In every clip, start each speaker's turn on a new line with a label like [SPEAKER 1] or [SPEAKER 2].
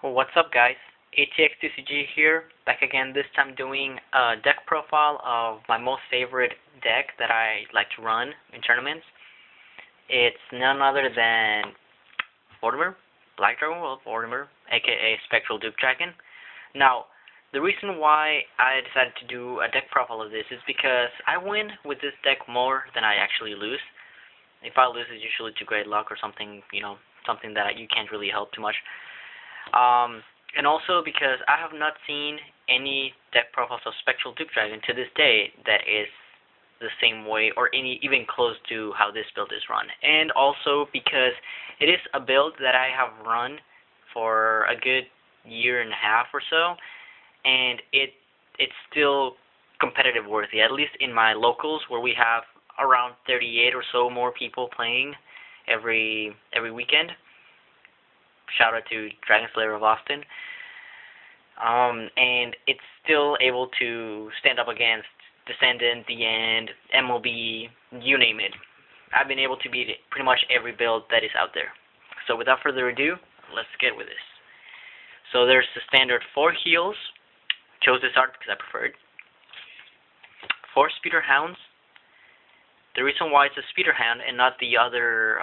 [SPEAKER 1] Well, what's up, guys? ATX2CG here, back again, this time doing a deck profile of my most favorite deck that I like to run in tournaments. It's none other than Mortimer, Black Dragon Wolf Mortimer, aka Spectral Duke Dragon. Now, the reason why I decided to do a deck profile of this is because I win with this deck more than I actually lose. If I lose, it's usually to great luck or something, something that you can't really help too much. And also because I have not seen any deck profiles of Spectral Duke Dragon to this day that is the same way or even close to how this build is run. And also because it is a build that I have run for a good year and a half or so, and it's still competitive worthy, at least in my locals where we have around 38 or so more people playing every weekend. Shout out to Dragon Slayer of Austin. And it's still able to stand up against Descendant, The End, MLB, you name it. I've been able to beat pretty much every build that is out there. So without further ado, let's get with this. So there's the standard 4 heals. Chose this art because I prefer it. 4 Speeder Hounds. The reason why it's a Speeder Hound and not the other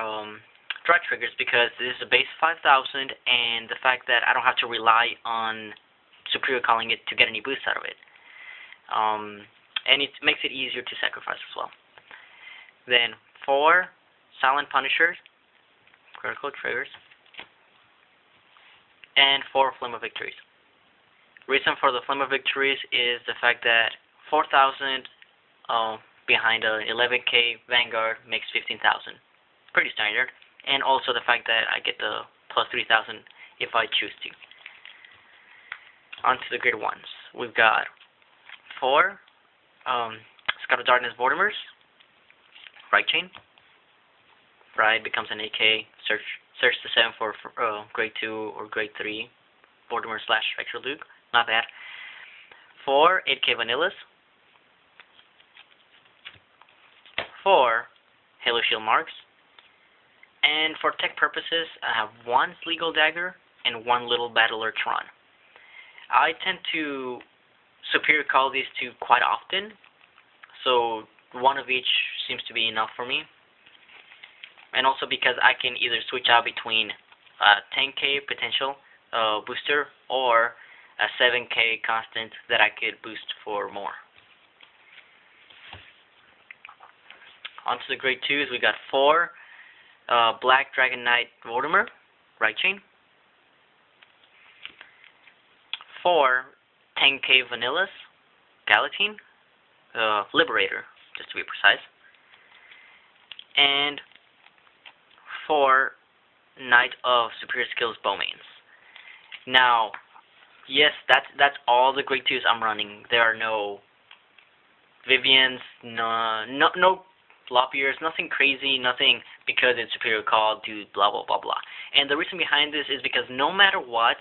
[SPEAKER 1] draw triggers because this is a base 5,000, and the fact that I don't have to rely on Superior Calling it to get any boost out of it. And it makes it easier to sacrifice as well. Then 4 Silent Punishers, critical triggers, and 4 Flame of Victories. Reason for the Flame of Victories is the fact that 4,000 behind a 11k Vanguard makes 15,000. Pretty standard. And also the fact that I get the plus 3,000 if I choose to. On to the great ones. We've got 4 Scout of Darkness Mortimers, Right Chain. Right becomes an AK. Search the 7 for grade 2 or grade 3 Mortimer / Spectral Duke. Not bad. 4 8k Vanillas. 4 Halo Shield Marks. And for tech purposes, I have 1 Legal Dagger and 1 Little Battler Tron. I tend to Superior Call these two quite often, so 1 of each seems to be enough for me. And also because I can either switch out between a 10k potential booster or a 7k constant that I could boost for more. On to the grade 2s, we got 4 Black Dragon Knight Mortimer, Right Chain. 4 10k Vanillas, Galatine, Liberator, just to be precise. And 4 Knight of Superior Skills Bowmains. Now, yes, that's all the grade 2s I'm running. There are no Vivians, no Lopiers, nothing crazy, nothing because it's Superior Call, do blah blah blah blah. And the reason behind this is because no matter what,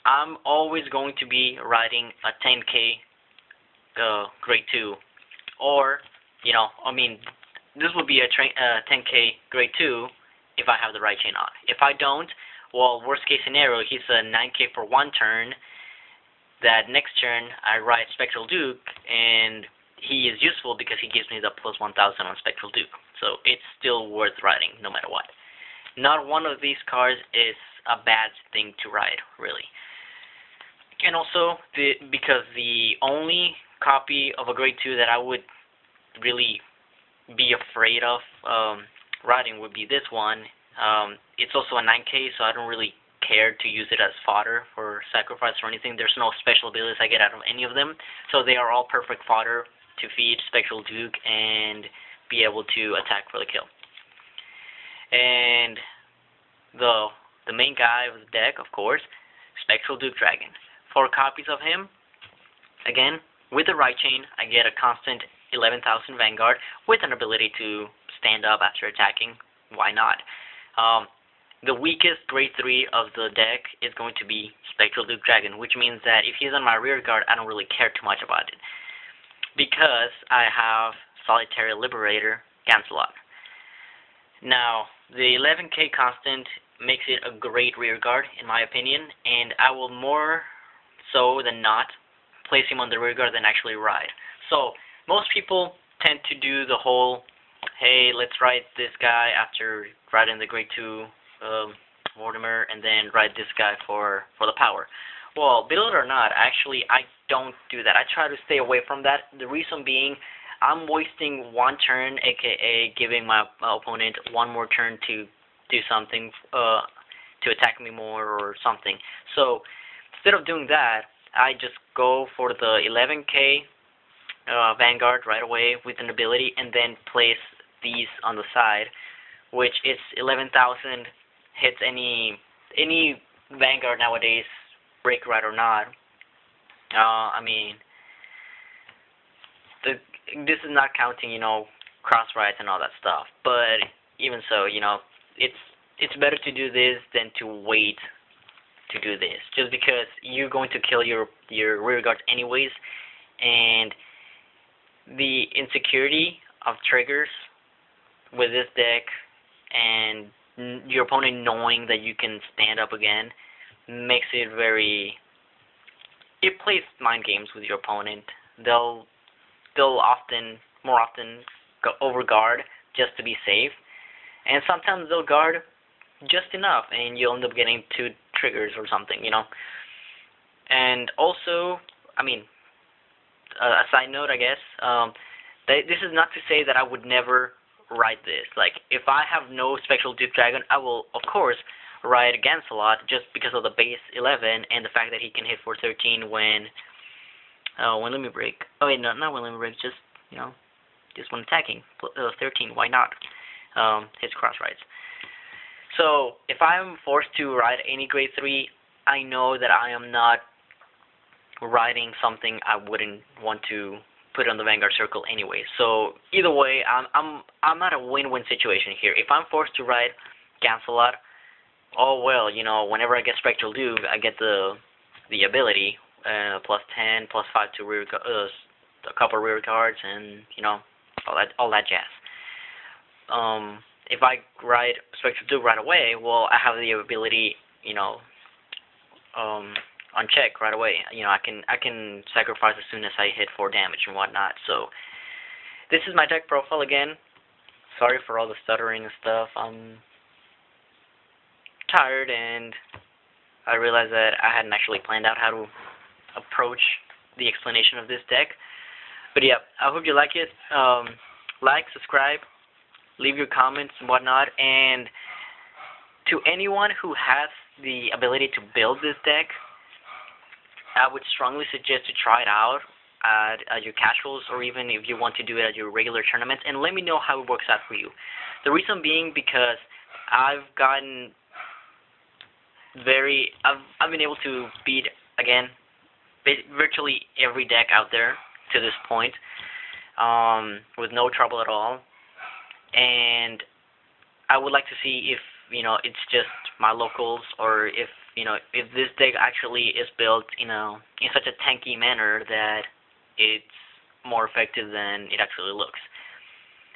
[SPEAKER 1] I'm always going to be riding a 10k grade 2, or this would be a 10k grade 2 if I have the Right Chain on. If I don't, well, worst case scenario, he's a 9k for 1 turn. That next turn I ride Spectral Duke, and he is useful because he gives me the plus 1,000 on Spectral Duke. So it's still worth riding no matter what. Not one of these cards is a bad thing to ride, really. And also, because the only copy of a grade 2 that I would really be afraid of riding would be this one. It's also a 9k, so I don't really care to use it as fodder for sacrifice or anything. There's no special abilities I get out of any of them, so they are all perfect fodder to feed Spectral Duke and be able to attack for the kill. And the main guy of the deck, of course, Spectral Duke Dragon. 4 copies of him. Again, with the Right Chain, I get a constant 11,000 Vanguard with an ability to stand up after attacking. Why not? The weakest grade 3 of the deck is going to be Spectral Duke Dragon, which means that if he's on my rear guard, I don't really care too much about it, because I have Solitary Liberator Cancelot. Now, the 11k constant makes it a great rear guard, in my opinion, and I will more so than not place him on the rear guard than actually ride. So, most people tend to do the whole, hey, let's ride this guy after riding the grade 2 Mortimer, and then ride this guy for the power. Well, believe it or not, actually, I don't do that. I try to stay away from that. The reason being, I'm wasting one turn, aka giving my opponent one more turn to do something, to attack me more or something. So, instead of doing that, I just go for the 11k Vanguard right away with an ability, and then place these on the side, which is 11,000, hits any Vanguard nowadays, break ride or not. I mean, this is not counting, cross rides and all that stuff. But even so, it's better to do this than to wait to do this, just because you're going to kill your rear guards anyways, and the insecurity of triggers with this deck and your opponent knowing that you can stand up again makes it it plays mind games with your opponent. They'll more often go over guard just to be safe, and sometimes they'll guard just enough and you'll end up getting 2 triggers or something, And also, I mean, a side note, I guess, this is not to say that I would never ride this. Like, if I have no Spectral Duke Dragon, I will, of course, ride Gancelot just because of the base 11 and the fact that he can hit for 13 when limit break. Oh wait, no, not when limit break, just when attacking. 13, why not? His cross rides. So, if I'm forced to ride any grade 3, I know that I am not riding something I wouldn't want to put on the Vanguard circle anyway. So, either way, I'm at a win-win situation here. If I'm forced to ride Gancelot, oh well, whenever I get Spectral Duke, I get the ability, plus 10, plus 5 to a couple rear guards, and, all that jazz. If I ride Spectral Duke right away, well, I have the ability, on check right away. I can sacrifice as soon as I hit 4 damage and whatnot. So, this is my deck profile again. Sorry for all the stuttering and stuff. I'm tired, and I realized that I hadn't actually planned out how to approach the explanation of this deck. But yeah, I hope you like it. Like, subscribe, leave your comments and whatnot, and to anyone who has the ability to build this deck, I would strongly suggest to try it out at your casuals, or even if you want to do it at your regular tournaments, and let me know how it works out for you. The reason being, because I've gotten I've been able to beat, again, virtually every deck out there to this point, with no trouble at all. And I would like to see if, it's just my locals, or if this deck actually is built, in such a tanky manner that it's more effective than it actually looks.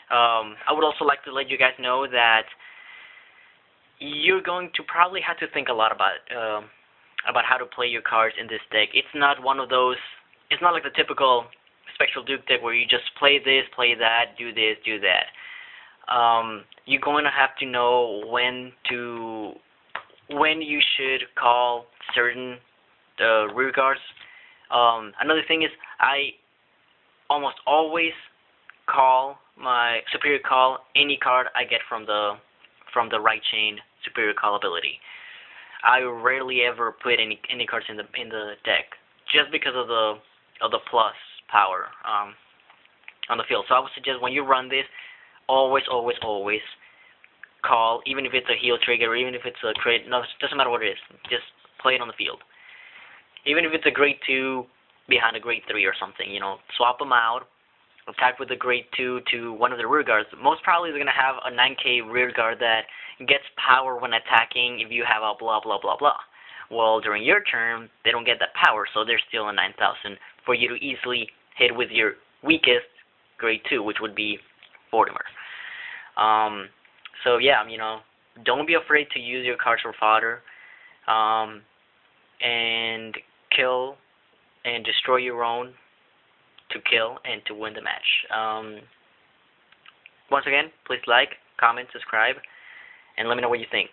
[SPEAKER 1] I would also like to let you guys know that you're going to probably have to think a lot about how to play your cards in this deck. It's not one of those, it's not like the typical Spectral Duke deck where you just play this, play that, do this, do that. You're going to have to know when you should call certain rear guards. Another thing is, I almost always superior call any card I get from the right chain superior call ability. I rarely ever put any cards in the deck, just because of the plus power on the field. So I would suggest, when you run this, always call, even if it's a heal trigger, or even if it's a crit. No, it doesn't matter what it is. Just play it on the field. Even if it's a grade 2 behind a grade 3 or something, swap them out. Attack with the grade 2 to one of the rear guards. Most probably they're going to have a 9k rear guard that gets power when attacking if you have a blah blah blah blah. Well, during your turn, they don't get that power, so they're still a 9,000 for you to easily hit with your weakest grade 2, which would be Mortimer. So yeah, don't be afraid to use your cards for fodder, and kill and destroy your own to kill and to win the match. Once again, please like, comment, subscribe, and let me know what you think.